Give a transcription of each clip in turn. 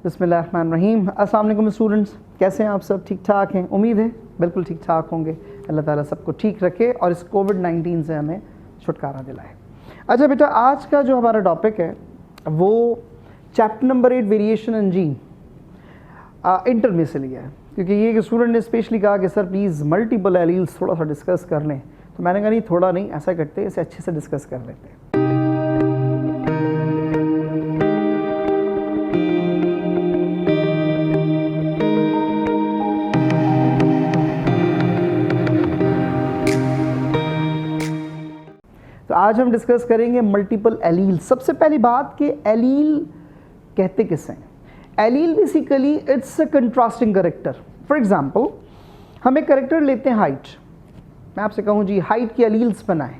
बिस्मिल्लाहिर्रहमानिर्रहीम। अस्सलाम वालेकुम स्टूडेंट्स, कैसे हैं आप सब? ठीक ठाक हैं? उम्मीद है बिल्कुल ठीक ठाक होंगे। अल्लाह ताला सबको ठीक रखे और इस कोविड-19 से हमें छुटकारा दिलाए। अच्छा बेटा, आज का जो हमारा टॉपिक है वो chapter number 8 variation in gene inter में से लिया है, क्योंकि ये स्टूडेंट ने स्पेशली कहा कि सर प्लीज़ मल्टीपल एलील्स थोड़ा सा डिस्कस कर लें। तो मैंने कहा नहीं, थोड़ा नहीं, ऐसा करते हैं, इसे अच्छे से डिस्कस कर लेते हैं। तो आज हम डिस्कस करेंगे मल्टीपल एलील। सबसे पहली बात कि एलील कहते किसे हैं? Allele basically it's a contrasting character. For example, हम एक कैरेक्टर लेते हैं हाइट। मैं आपसे कहूँ जी हाइट की एलील्स बनाएं।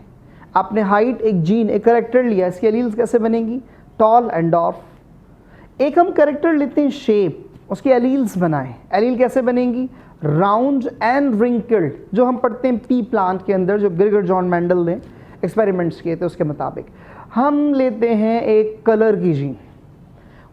आपने हाइट एक जीन, एक कैरेक्टर लिया, इसकी एलील्स कैसे बनेंगी? Tall and dwarf. एक हम कैरेक्टर लेते हैं शेप, उसकी एलील्स बनाएं। एलील कैसे बनेंगी? राउंड एंड रिंकल्ड, जो हम पढ़ते हैं पी प्लांट के अंदर, जो ग्रेगर जॉन मेंडल ने एक्सपेरिमेंट्स किए थे उसके मुताबिक। हम लेते हैं एक कलर की जीन,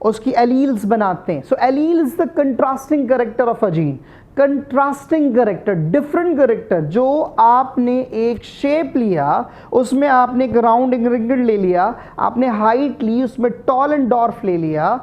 उसकी एलील्स बनाते हैं। So allele is the contrasting character of a gene. Contrasting character, different character. जो आपने एक शेप लिया, उसमें आपने एक राउंड रिंकल्ड ले लिया, आपने हाइट ली, उसमें टॉल एंड डॉर्फ ले लिया।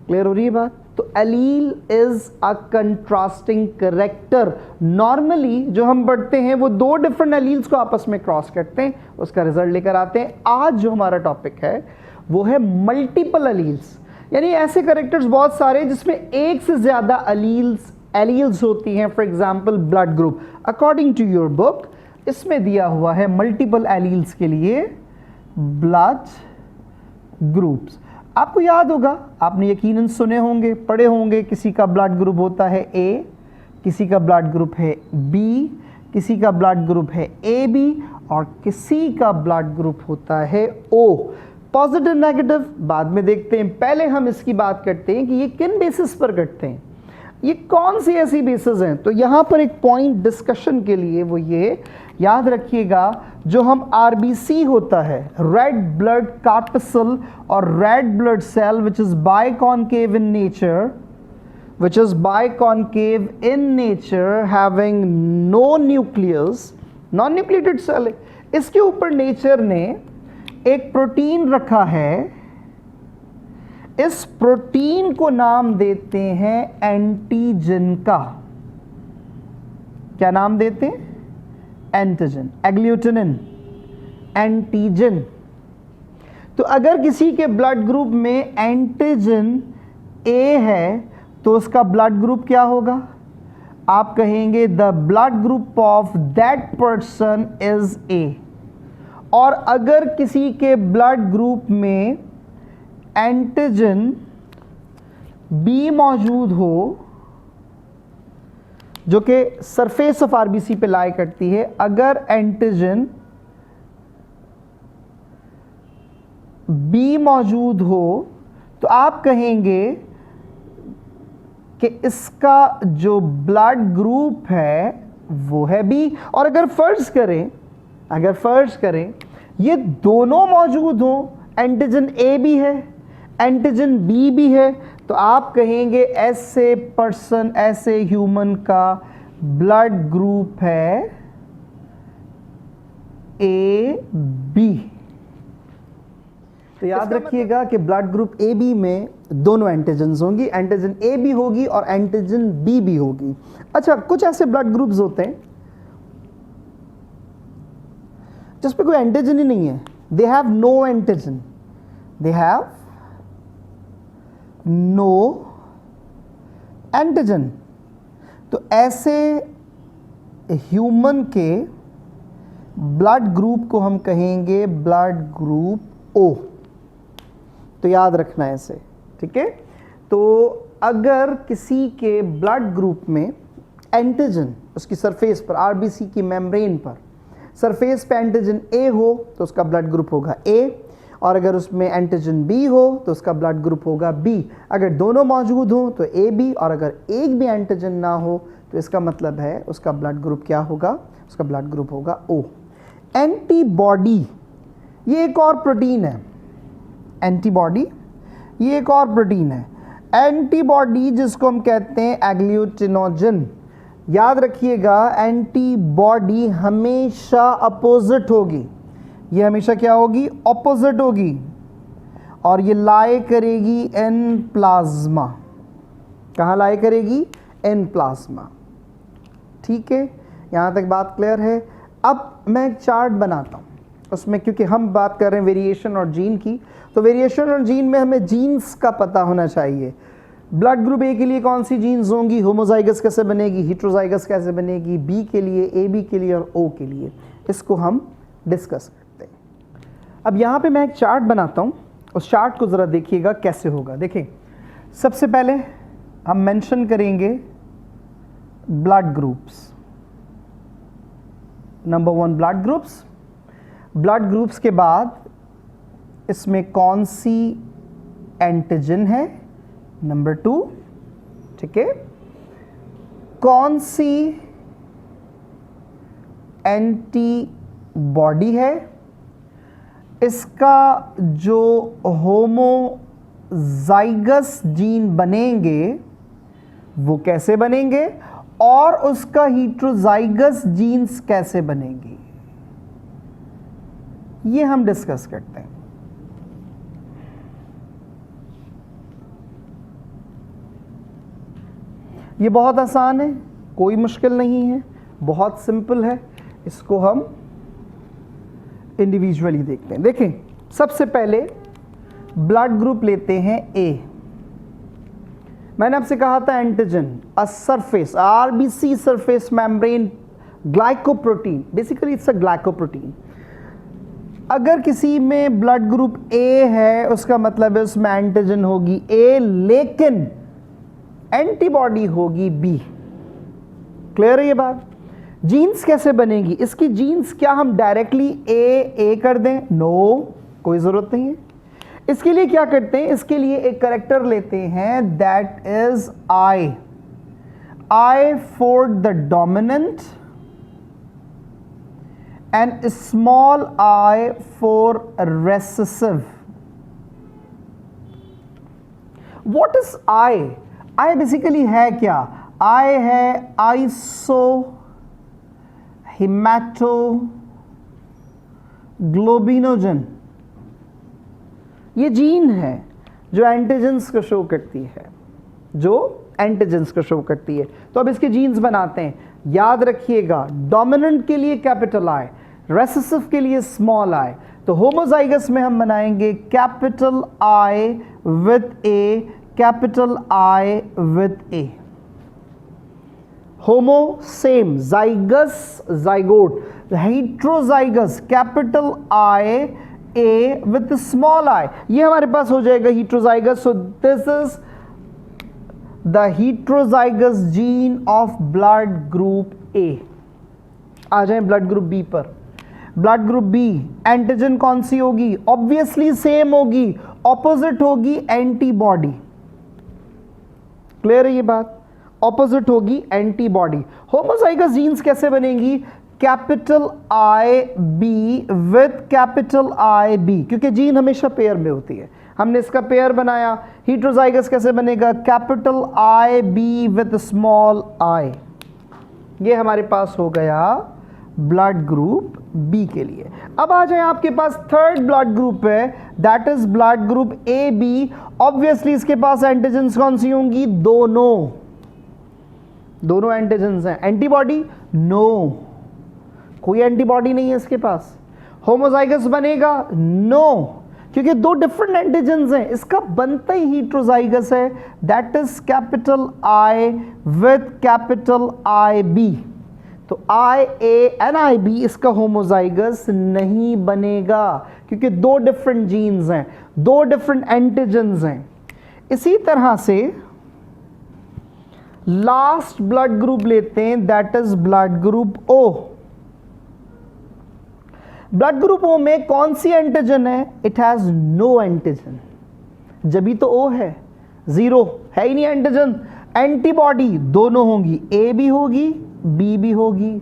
क्लियर हो रही है बात? तो allele is a contrasting character. Normally जो हम पढ़ते हैं वो दो डिफरेंट एलील्स को आपस में क्रॉस करते हैं, उसका रिजल्ट लेकर आते हैं। आज जो हमारा टॉपिक है वो है मल्टीपल एलील्स, यानी ऐसे कैरेक्टर्स बहुत सारे जिसमें एक से ज्यादा एलील्स होती हैं। For example blood group, according to your book इसमें दिया हुआ है मल्टीपल एलील्स के लिए ब्लड ग्रुप्स। आपको याद होगा, आपने यकीनन सुने होंगे, पढ़े होंगे, किसी का ब्लड ग्रुप होता है ए, किसी का ब्लड ग्रुप है बी, किसी का ब्लड ग्रुप है ए बी, और किसी का ब्लड ग्रुप होता है ओ। पॉजिटिव नेगेटिव बाद में देखते हैं, पहले हम इसकी बात करते हैं कि ये किन बेसिस पर करते हैं, ये कौन सी ऐसी बेसिस हैं। तो यहाँ पर एक पॉइंट डिस्कशन के लिए वो ये याद रखिएगा, जो हम आरबीसी होता है, रेड ब्लड कार्पसल और red blood cell, which is biconcave in nature, having no nucleus, non nucleated cell है। इसके ऊपर नेचर ने एक प्रोटीन रखा है, इस प्रोटीन को नाम देते हैं एंटीजन का। क्या नाम देते हैं? Antigen, agglutinin, antigen. तो अगर किसी के ब्लड ग्रुप में एंटीजन ए है तो उसका ब्लड ग्रुप क्या होगा? आप कहेंगे the blood group of that person is a. और अगर किसी के ब्लड ग्रुप में एंटीजन बी मौजूद हो, जो कि सरफेस ऑफ आरबीसी पे लाई करती है, अगर एंटीजन बी मौजूद हो तो आप कहेंगे कि इसका जो ब्लड ग्रुप है वो है बी। और अगर फर्ज करें ये दोनों मौजूद हो, एंटीजन ए भी है, एंटीजन बी भी है, तो आप कहेंगे ऐसे पर्सन, ऐसे ह्यूमन का ब्लड ग्रुप है ए बी। तो याद रखिएगा कि ब्लड ग्रुप ए बी में दोनों एंटीजन्स होंगी, एंटीजन ए भी होगी और एंटीजन बी भी होगी। अच्छा, कुछ ऐसे ब्लड ग्रुप्स होते हैं जिस पे कोई एंटीजन ही नहीं है, they have no antigen, they have no antigen. तो ऐसे ह्यूमन के ब्लड ग्रुप को हम कहेंगे ब्लड ग्रुप ओ। तो याद रखना है इसे, ठीक है? तो अगर किसी के ब्लड ग्रुप में एंटीजन उसकी सरफेस पर, आरबीसी की मेम्ब्रेन पर सरफेस पे एंटीजन ए हो तो उसका ब्लड ग्रुप होगा ए, और अगर उसमें एंटीजन बी हो तो उसका ब्लड ग्रुप होगा बी। अगर दोनों मौजूद हो तो ए बी, और अगर एक भी एंटीजन ना हो तो इसका मतलब है उसका ब्लड ग्रुप क्या होगा? उसका ब्लड ग्रुप होगा ओ। एंटीबॉडी ये एक और प्रोटीन है, एंटीबॉडी ये एक और प्रोटीन है। एंटीबॉडी जिसको हम कहते हैं एग्लूटिनोजन, याद रखिएगा एंटीबॉडी हमेशा अपोजिट होगी, ये हमेशा क्या होगी, अपोजिट होगी, और ये लाए करेगी इन प्लाज्मा। कहाँ लाए करेगी, इन प्लाज्मा। ठीक है, यहाँ तक बात क्लियर है। अब मैं एक चार्ट बनाता हूँ उसमें, क्योंकि हम बात कर रहे हैं वेरिएशन और जीन की, तो वेरिएशन और जीन में हमें जीन्स का पता होना चाहिए। ब्लड ग्रुप ए के लिए कौन सी जीन्स होंगी, होमोजाइगस कैसे बनेगी, हेटेरोजाइगस कैसे बनेगी, बी के लिए, ए बी के लिए और ओ के लिए, इसको हम डिस्कस करते हैं। अब यहाँ पे मैं एक चार्ट बनाता हूँ, उस चार्ट को ज़रा देखिएगा कैसे होगा। देखें, सबसे पहले हम मेंशन करेंगे blood groups. Number 1 blood groups, blood groups के बाद इसमें कौन सी एंटीजन है, नंबर 2, ठीक है, कौन सी एंटीबॉडी है, इसका जो होमोजाइगस जीन बनेंगे वो कैसे बनेंगे, और उसका हेटेरोजाइगस जीन्स कैसे बनेंगी, ये हम डिस्कस करते हैं। ये बहुत आसान है, कोई मुश्किल नहीं है, बहुत सिंपल है, इसको हम इंडिविजुअली देखते हैं। देखें, सबसे पहले ब्लड ग्रुप लेते हैं ए। मैंने आपसे कहा था antigen, a surface, RBC surface membrane glycoprotein, basically it's a glycoprotein. अगर किसी में ब्लड ग्रुप ए है उसका मतलब है उसमें एंटीजन होगी ए, लेकिन एंटीबॉडी होगी बी। क्लियर है ये बात। जीन्स कैसे बनेगी, इसकी जीन्स क्या हम डायरेक्टली ए कर दें, नो, कोई ज़रूरत नहीं है। इसके लिए क्या करते हैं, इसके लिए एक करेक्टर लेते हैं, that is I for the dominant and small I for recessive. What is I basically है क्या, आई है आइसो हिमैटोग्लोबिनोजन, ये जीन है जो एंटीजेंस को शो करती है, तो अब इसके जीन्स बनाते हैं। याद रखिएगा, डोमिनेंट के लिए कैपिटल आई, रेसेसिव के लिए स्मॉल आई, तो होमोजाइगस में हम बनाएंगे capital I with A, capital I with A. Homo same, zygous zygote, heterozygous capital I A with small I, ये हमारे पास हो जाएगा heterozygous. So this is the heterozygous gene of blood group A. आ जाए ब्लड ग्रुप बी पर। Blood group B antigen कौन सी होगी, ऑब्वियसली सेम होगी, ऑपोजिट होगी एंटीबॉडी। क्लियर है ये बात, ऑपोजिट होगी एंटीबॉडी। होमोजाइगस जीन्स कैसे बनेंगी, capital I B with capital I B, क्योंकि जीन हमेशा पेयर में होती है, हमने इसका पेयर बनाया। हेटेरोजाइगस कैसे बनेगा, capital I B with small I. ये हमारे पास हो गया ब्लड ग्रुप बी के लिए। अब आ जाए, आपके पास थर्ड ब्लड ग्रुप है, that is blood group A B. Obviously इसके पास एंटीजेंस कौन सी होंगी, दोनों एंटीजेंस हैं। एंटीबॉडी नो, कोई एंटीबॉडी नहीं है इसके पास। होमोजाइगस बनेगा, नो, क्योंकि दो डिफरेंट एंटीजेंस हैं, इसका बनता ही हेटेरोजाइगस है, that is capital I with capital I B. तो I A and I B इसका होमोजाइगस नहीं बनेगा, क्योंकि दो डिफरेंट जीन्स हैं, दो डिफरेंट एंटीजेंस हैं। इसी तरह से लास्ट ब्लड ग्रुप लेते हैं, that is blood group O. Blood group O में कौन सी एंटीजन है, इट हैज नो एंटीजन, जब तो ओ है, जीरो है ही नहीं एंटीजन। एंटीबॉडी दोनों होंगी, ए भी होगी बी भी होगी।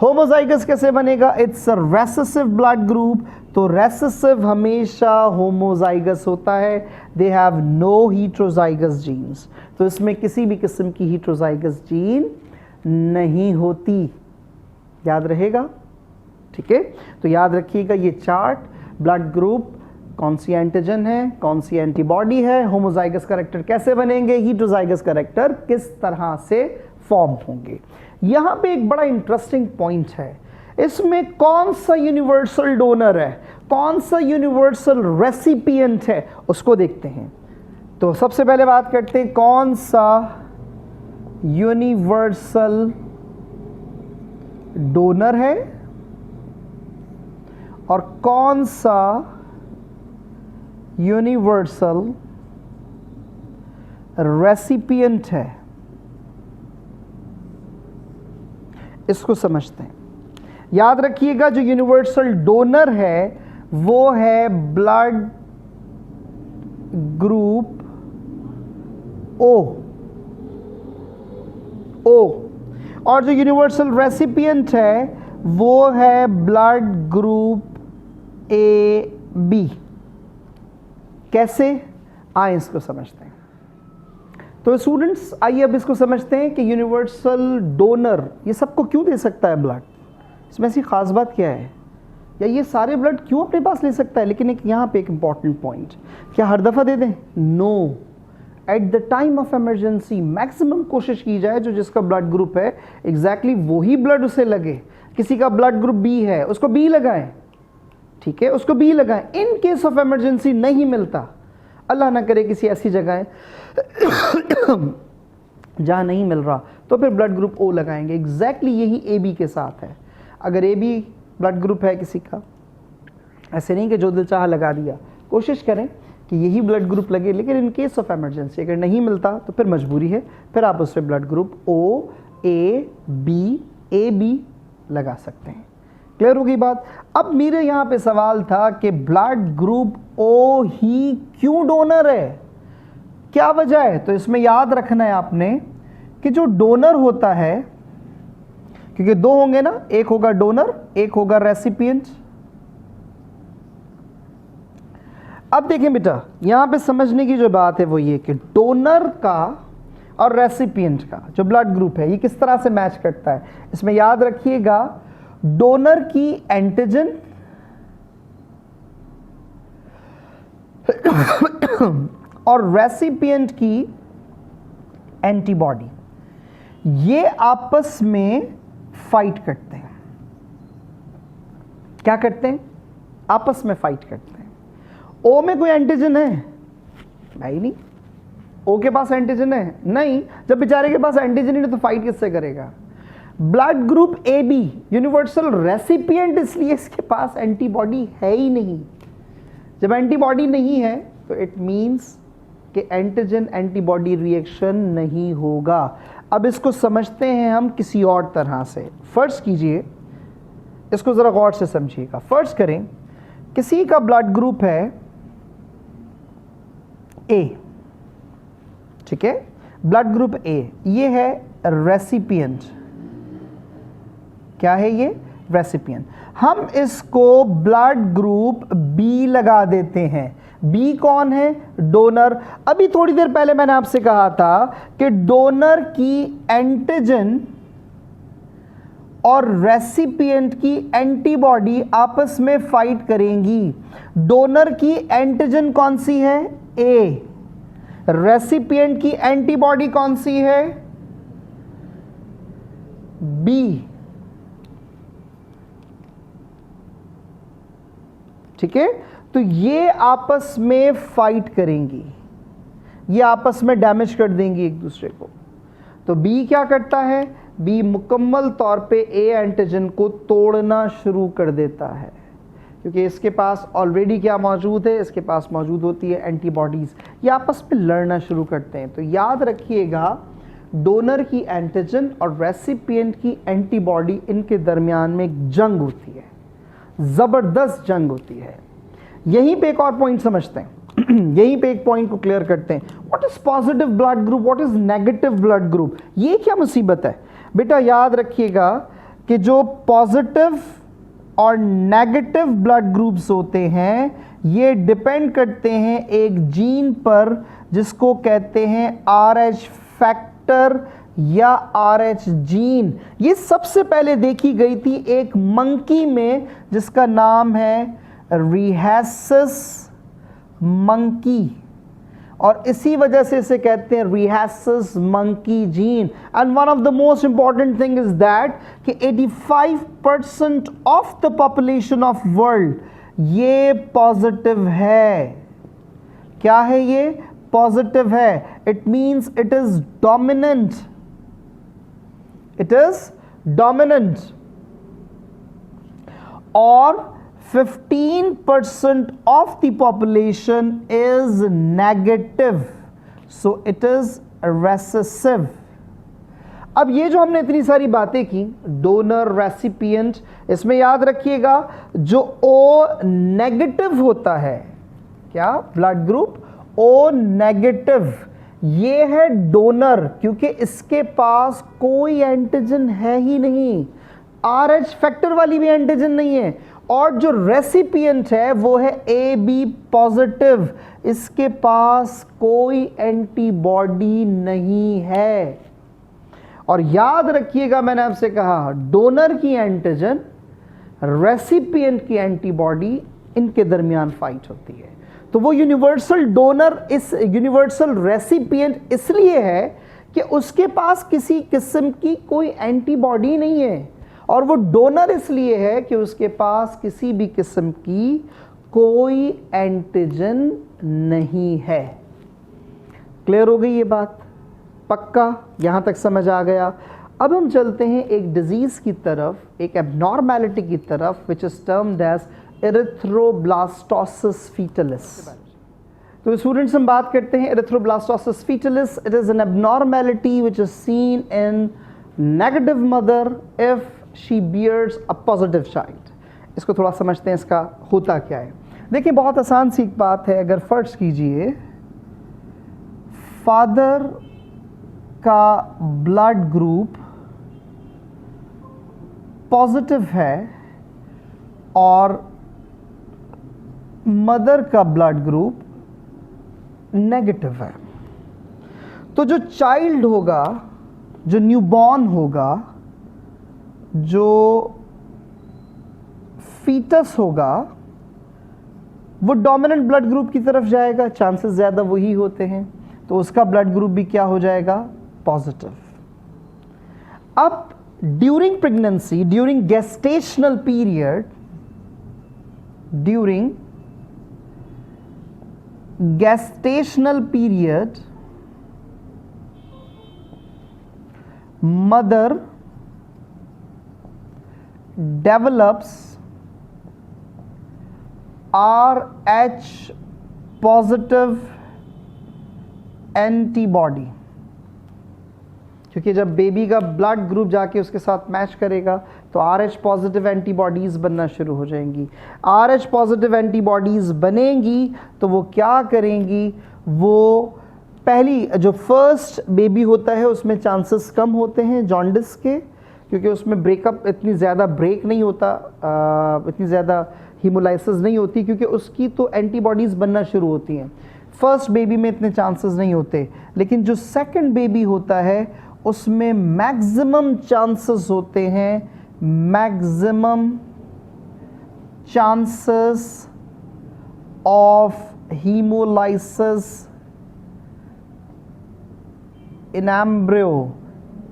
होमोजाइगस कैसे बनेगा, it's a recessive blood group, तो रेसेसिव हमेशा होमोजाइगस होता है, they have no heterozygous genes. तो इसमें किसी भी किस्म की हीट्रोजाइगस जीन नहीं होती, याद रहेगा, ठीक है। तो याद रखिएगा ये चार्ट, ब्लड ग्रुप, कौन सी एंटीजन है, कौन सी एंटीबॉडी है, होमोजाइगस कैरेक्टर कैसे बनेंगे, हीट्रोजाइगस कैरेक्टर किस तरह से फॉर्म होंगे। यहां पे एक बड़ा इंटरेस्टिंग पॉइंट है, इसमें कौन सा यूनिवर्सल डोनर है, कौन सा यूनिवर्सल रेसिपिएंट है, उसको देखते हैं। तो सबसे पहले बात करते हैं कौन सा यूनिवर्सल डोनर है और कौन सा यूनिवर्सल रेसिपिएंट है, इसको समझते हैं। याद रखिएगा जो यूनिवर्सल डोनर है वो है ब्लड ग्रुप ओ, और जो यूनिवर्सल रेसिपिएंट है वो है ब्लड ग्रुप ए बी। कैसे, आए इसको समझते हैं। तो स्टूडेंट्स आइए अब इसको समझते हैं कि यूनिवर्सल डोनर ये सबको क्यों दे सकता है ब्लड, इसमें ऐसी खास बात क्या है, या ये सारे ब्लड क्यों अपने पास ले सकता है। लेकिन एक यहाँ पे एक इंपॉर्टेंट पॉइंट, क्या हर दफ़ा दे दें, no, at the time of emergency maximum कोशिश की जाए जो जिसका ब्लड ग्रुप है एग्जैक्टली वही ब्लड उसे लगे। किसी का ब्लड ग्रुप बी है उसको बी लगाएं, ठीक है, उसको बी लगाएं। इन केस ऑफ इमरजेंसी नहीं मिलता, अल्लाह ना करे किसी ऐसी जगह है जहाँ नहीं मिल रहा, तो फिर ब्लड ग्रुप ओ लगाएंगे। एग्जैक्टली यही ए बी के साथ है। अगर ए बी ब्लड ग्रुप है किसी का, ऐसे नहीं कि जो दिल चाहा लगा दिया, कोशिश करें कि यही ब्लड ग्रुप लगे। लेकिन इन केस ऑफ इमरजेंसी अगर नहीं मिलता तो फिर मजबूरी है, फिर आप उससे blood group O A B लगा सकते हैं। क्लियर हो गई बात। अब मेरे यहाँ पे सवाल था कि ब्लड ग्रुप ओ ही क्यों डोनर है, क्या वजह है। तो इसमें याद रखना है आपने कि जो डोनर होता है, क्योंकि दो होंगे ना, एक होगा डोनर एक होगा रेसिपिएंट। अब देखें बेटा, यहां पे समझने की जो बात है वो ये कि डोनर का और रेसिपिएंट का जो ब्लड ग्रुप है ये किस तरह से मैच करता है। इसमें याद रखिएगा डोनर की एंटीजन और रेसिपिएंट की एंटीबॉडी, ये आपस में फाइट करते हैं। क्या करते हैं, आपस में फाइट करते हैं। ओ में कोई एंटीजन है भाई, नहीं। ओ के पास एंटीजन है नहीं, जब बेचारे के पास एंटीजन ही नहीं तो फाइट किससे करेगा। Blood group A B universal recipient, इसलिए इसके पास एंटीबॉडी है ही नहीं। जब एंटीबॉडी नहीं है तो इट मींस कि एंटीजन एंटीबॉडी रिएक्शन नहीं होगा। अब इसको समझते हैं हम किसी और तरह से। फर्ज कीजिए, इसको जरा गौर से समझिएगा। फर्ज करें किसी का ब्लड ग्रुप है ए, ठीक है, ब्लड ग्रुप ए, ये है रेसिपिएंट। क्या है ये, रेसिपिएंट। हम इसको ब्लड ग्रुप बी लगा देते हैं। बी कौन है, डोनर। अभी थोड़ी देर पहले मैंने आपसे कहा था कि डोनर की एंटीजन और रेसिपिएंट की एंटीबॉडी आपस में फाइट करेंगी। डोनर की एंटीजन कौन सी है, ए। रेसिपिएंट की एंटीबॉडी कौन सी है, बी। ठीक है, तो ये आपस में फाइट करेंगी, ये आपस में डैमेज कर देंगी एक दूसरे को। तो बी क्या करता है, बी मुकम्मल तौर पे ए एंटीजन को तोड़ना शुरू कर देता है, क्योंकि इसके पास ऑलरेडी क्या मौजूद है, इसके पास मौजूद होती है एंटीबॉडीज़। ये आपस में लड़ना शुरू करते हैं। तो याद रखिएगा डोनर की एंटीजन और रेसिपिएंट की एंटीबॉडी, इनके दरमियान में एक जंग होती है, ज़बरदस्त जंग होती है। यहीं पे एक और पॉइंट समझते हैं यहीं पे एक पॉइंट को क्लियर करते हैं। What is positive blood group, what is negative blood group, ये क्या मुसीबत है। बेटा याद रखिएगा कि जो पॉजिटिव और नेगेटिव ब्लड ग्रुप्स होते हैं, ये डिपेंड करते हैं एक जीन पर जिसको कहते हैं RH फैक्टर या RH जीन। ये सबसे पहले देखी गई थी एक मंकी में जिसका नाम है रिहेसस मंकी, और इसी वजह से इसे कहते हैं rhesus monkey gene. And one of the most important thing is that कि 85% of the population of world ये पॉजिटिव है। क्या है ये? पॉजिटिव है। It means it is dominant, it is dominant. और 15% of the population is negative, so it is recessive। अब ये जो हमने इतनी सारी बातें की, डोनर, रेसिपिएंट, इसमें याद रखिएगा जो O नेगेटिव होता है, क्या ब्लड ग्रुप O नेगेटिव, ये है डोनर, क्योंकि इसके पास कोई एंटीजन है ही नहीं, RH फैक्टर वाली भी एंटीजन नहीं है। और जो रेसिपिएंट है वो है AB पॉजिटिव, इसके पास कोई एंटीबॉडी नहीं है। और याद रखिएगा मैंने आपसे कहा डोनर की एंटीजन, रेसिपिएंट की एंटीबॉडी, इनके दरमियान फाइट होती है। तो वो यूनिवर्सल डोनर, इस यूनिवर्सल रेसिपिएंट इसलिए है कि उसके पास किसी किस्म की कोई एंटीबॉडी नहीं है, और वो डोनर इसलिए है कि उसके पास किसी भी किस्म की कोई एंटीजन नहीं है। क्लियर हो गई ये बात? पक्का यहां तक समझ आ गया? अब हम चलते हैं एक डिजीज की तरफ, एक एबनॉर्मेलिटी की तरफ, which is termed as erythroblastosis fetalis. तो स्टूडेंट्स हम बात करते हैं erythroblastosis fetalis. It is an abnormality which is seen in negative mother if she bears a positive child। इसको थोड़ा समझते हैं इसका होता क्या है। देखिए बहुत आसान सी एक बात है, अगर फर्ज कीजिए फादर का ब्लड ग्रुप पॉजिटिव है और मदर का ब्लड ग्रुप नेगेटिव है, तो जो चाइल्ड होगा, जो न्यूबॉर्न होगा, जो फीटस होगा, वो डोमिनेंट ब्लड ग्रुप की तरफ जाएगा, चांसेस ज़्यादा वही होते हैं, तो उसका ब्लड ग्रुप भी क्या हो जाएगा? पॉजिटिव। अब during pregnancy, during gestational period, during gestational period mother develops RH positive antibody, क्योंकि जब बेबी का ब्लड ग्रुप जाके उसके साथ मैच करेगा तो RH पॉजिटिव एंटीबॉडीज बनना शुरू हो जाएंगी। RH पॉजिटिव एंटीबॉडीज बनेंगी तो वो क्या करेंगी? वो पहली जो फर्स्ट बेबी होता है उसमें चांसेस कम होते हैं जॉन्डिस के, क्योंकि उसमें ब्रेकअप इतनी ज़्यादा ब्रेक नहीं होता, इतनी ज़्यादा हीमोलाइसिस नहीं होती, क्योंकि उसकी तो एंटीबॉडीज़ बनना शुरू होती हैं। फर्स्ट बेबी में इतने चांसेस नहीं होते, लेकिन जो सेकंड बेबी होता है उसमें मैक्सिमम चांसेस होते हैं, maximum chances of hemolysis in embryo,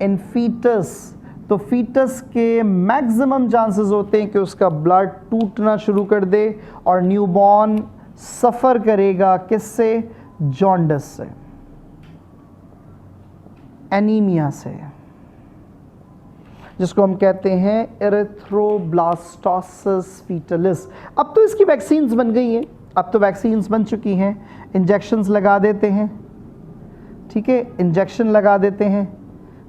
in fetus. तो फीटस के मैक्सिमम चांसेस होते हैं कि उसका ब्लड टूटना शुरू कर दे और न्यूबॉर्न सफ़र करेगा किससे? जॉन्डिस से, एनीमिया से, जिसको हम कहते हैं एरिथ्रोब्लास्टोसिस फीटलिस। अब तो इसकी वैक्सीन्स बन गई हैं, अब तो वैक्सीन्स बन चुकी हैं, इंजेक्शंस लगा देते हैं, ठीक है, इंजेक्शन लगा देते हैं,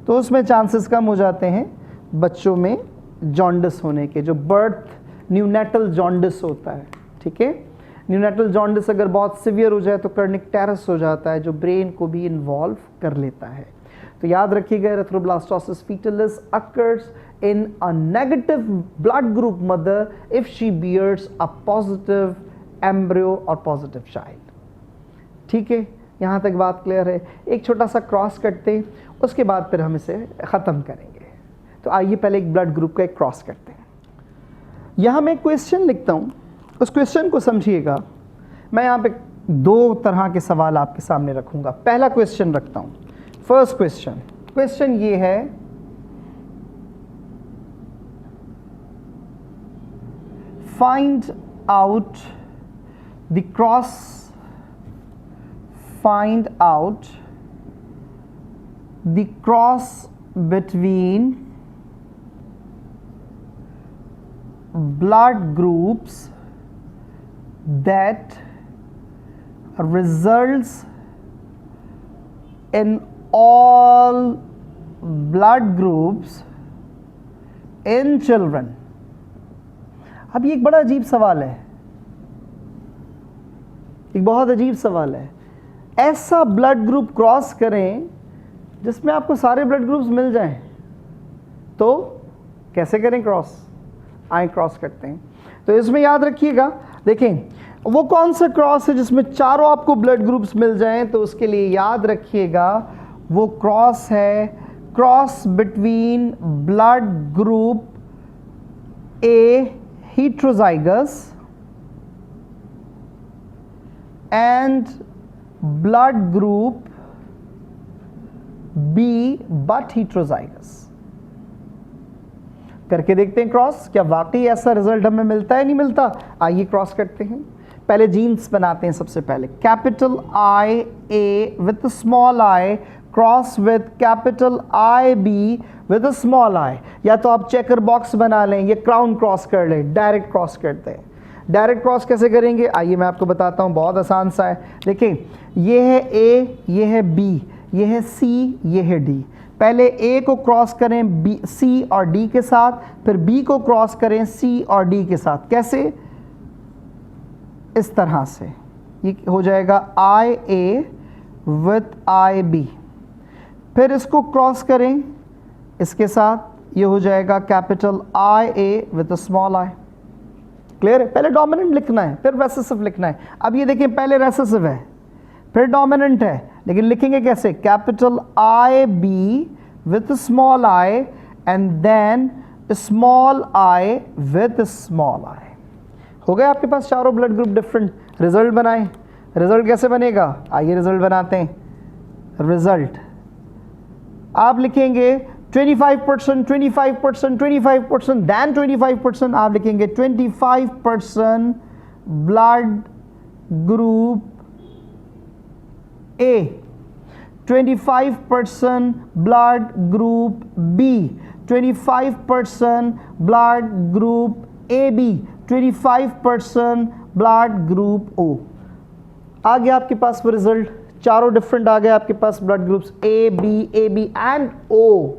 तो उसमें चांसेस कम हो जाते हैं बच्चों में जॉन्डिस होने के, जो बर्थ न्यूनेटल जॉन्डिस होता है, ठीक है। न्यूनेटल जॉन्डिस अगर बहुत सिवियर हो जाए तो कर्निकटेरस हो जाता है, जो ब्रेन को भी इन्वॉल्व कर लेता है। तो याद रखिएगा erythroblastosis fetalis occurs in a negative blood group mother if she bears a positive embryo or positive child. ठीक है, यहाँ तक बात क्लियर है. एक छोटा सा क्रॉस करते हैं, उसके बाद फिर हम इसे ख़त्म करेंगे. तो आइए पहले एक ब्लड ग्रुप का एक क्रॉस करते हैं. यहाँ मैं क्वेश्चन लिखता हूँ, उस क्वेश्चन को समझिएगा. मैं यहाँ पे दो तरह के सवाल आपके सामने रखूँगा. पहला क्वेश्चन रखता हूँ. फर्स्ट क्वेश्चन ये है, find out the cross between blood groups that results in all blood groups in children. अब ये एक बड़ा अजीब सवाल है, एक बहुत अजीब सवाल है. ऐसा ब्लड ग्रुप क्रॉस करें जिसमें आपको सारे ब्लड ग्रुप्स मिल जाएं, तो कैसे करें क्रॉस? आए क्रॉस करते हैं. तो इसमें याद रखिएगा, देखें वो कौन सा क्रॉस है जिसमें चारों आपको ब्लड ग्रुप्स मिल जाएं. तो उसके लिए याद रखिएगा वो क्रॉस है cross between blood group A heterozygous and blood group B but heterozygous. करके देखते हैं क्रॉस, क्या वाकई ऐसा रिजल्ट हमें मिलता है नहीं मिलता. आइए क्रॉस करते हैं. पहले जीन्स बनाते हैं. सबसे पहले capital I A with small I cross with capital I B with a small I. या तो आप चेकर बॉक्स बना लें, ये क्राउन क्रॉस कर लें. डायरेक्ट क्रॉस करते हैं. डायरेक्ट क्रॉस कैसे करेंगे आइए मैं आपको बताता हूँ, बहुत आसान सा है. देखिए ये है ए, ये है बी, ये है सी, ये है डी. पहले ए को क्रॉस करें बी सी और डी के साथ, फिर बी को क्रॉस करें सी और डी के साथ. कैसे? इस तरह से ये हो जाएगा आई ए विथ आई बी. फिर इसको क्रॉस करें इसके साथ, ये हो जाएगा capital I A with small I. Clear है? पहले डोमिनेंट लिखना है, फिर रेसेसिव लिखना है. अब ये देखिए पहले रेसेसिव है, फिर डोमिनेंट है, लेकिन लिखेंगे कैसे? Capital I B with small I and then small I with small I. हो गए आपके पास चारों ब्लड ग्रुप डिफरेंट. रिजल्ट बनाए. रिजल्ट कैसे बनेगा? आइए रिजल्ट बनाते हैं. रिजल्ट आप लिखेंगे 25%, 25%, 25%, then 25%. आप लिखेंगे 25% blood group A, 25% blood group B, 25% blood group A B, 25% blood group O. आ गया आपके पास वो रिजल्ट. चारों डिफरेंट आ गए आपके पास blood groups A B and O.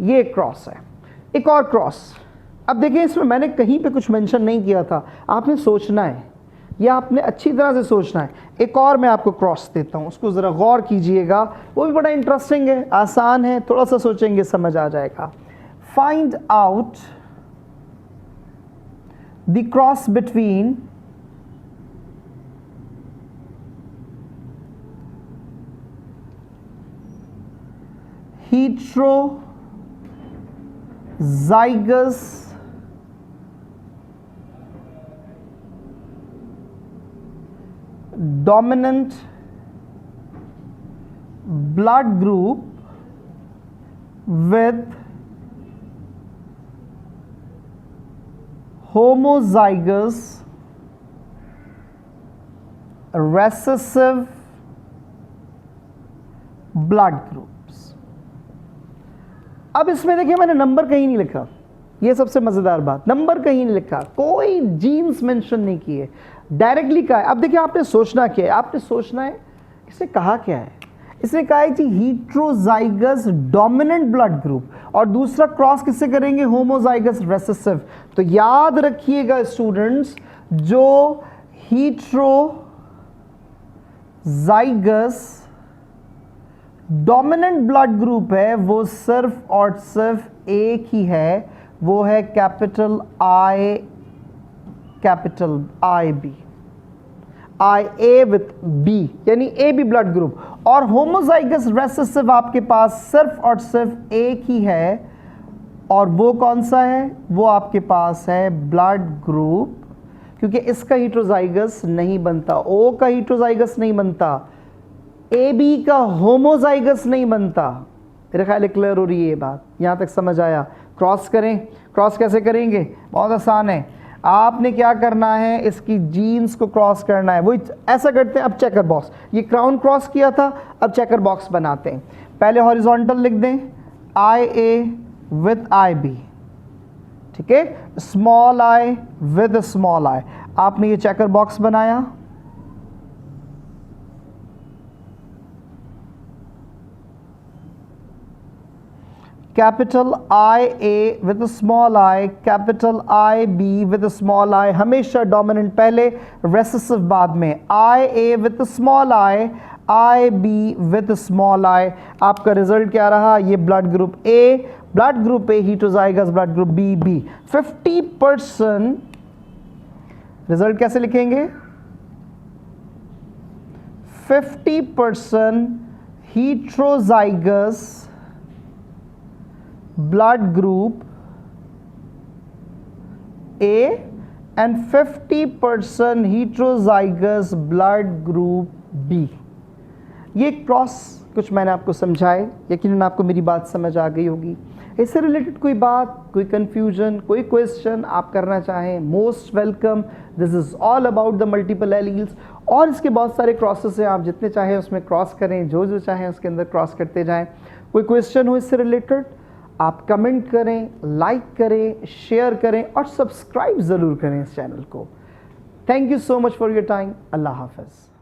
ये क्रॉस है. एक और क्रॉस. अब देखिए इसमें मैंने कहीं पे कुछ मेंशन नहीं किया था, आपने सोचना है, या आपने अच्छी तरह से सोचना है. एक और मैं आपको क्रॉस देता हूँ, उसको ज़रा गौर कीजिएगा, वो भी बड़ा इंटरेस्टिंग है, आसान है, थोड़ा सा सोचेंगे समझ आ जाएगा. Find out the cross between heterozygous dominant blood group with homozygous recessive blood groups. अब इसमें देखिए मैंने नंबर कहीं नहीं लिखा, ये सबसे मज़ेदार बात, नंबर कहीं नहीं लिखा, कोई जीन्स मेंशन नहीं किए, डायरेक्टली कहा है. अब देखिए आपने सोचना क्या है, आपने सोचना है इसने कहा क्या है. इसने कहा है कि हीट्रोजाइगस डोमिनेंट ब्लड ग्रुप, और दूसरा क्रॉस किससे करेंगे? Homozygous recessive. तो याद रखिएगा स्टूडेंट्स, जो हीट्रोजाइगस डोमिनेंट ब्लड ग्रुप है वो सिर्फ और सिर्फ एक ही है, वो है capital I B, I A with B, यानी ए बी ब्लड ग्रुप। और होमोजाइगस रेसेसिव आपके पास सिर्फ और सिर्फ एक ही है, और वो कौन सा है? वो आपके पास है ब्लड ग्रुप, क्योंकि इसका हीट्रोजाइगस नहीं बनता, ओ का हीट्रोजाइगस नहीं बनता, ए बी का होमोजाइगस नहीं बनता। मेरे ख्याल क्लियर हो रही है ये बात, यहां तक समझ आया? क्रॉस करें, क्रॉस कैसे करेंगे? बहुत आसान है, आपने क्या करना है, इसकी जीन्स को क्रॉस करना है। वही ऐसा करते हैं। अब चेकर बॉक्स, ये क्राउन क्रॉस किया था, अब चेकर बॉक्स बनाते हैं। पहले हॉरिजॉन्टल लिख दें, आई ए विथ आई बी, ठीक है, small I with small I. आपने ये चेकर बॉक्स बनाया, capital I A with small I, capital I B with small I, हमेशा डोमिनेंट पहले, रेसेसिव बाद में। I A with small I B with small I. आपका रिजल्ट क्या रहा? ये blood group A, blood group A heterozygous, blood group B B. 50% result कैसे लिखेंगे? 50% heterozygous blood group A and 50% heterozygous blood group B। ये cross कुछ मैंने आपको समझाए, यकीनन आपको मेरी बात समझ आ गई होगी। इससे रिलेटेड कोई बात, कोई कंफ्यूजन, कोई क्वेश्चन आप करना चाहें, most welcome. This is all about the multiple alleles, और इसके बहुत सारे क्रॉसेस हैं, आप जितने चाहें उसमें क्रॉस करें, जो जो चाहें उसके अंदर क्रॉस करते जाएं। कोई क्वेश्चन हो इससे रिलेटेड, आप कमेंट करें, लाइक करें, शेयर करें और सब्सक्राइब ज़रूर करें इस चैनल को। Thank you so much for your time. अल्लाह हाफ़िज़।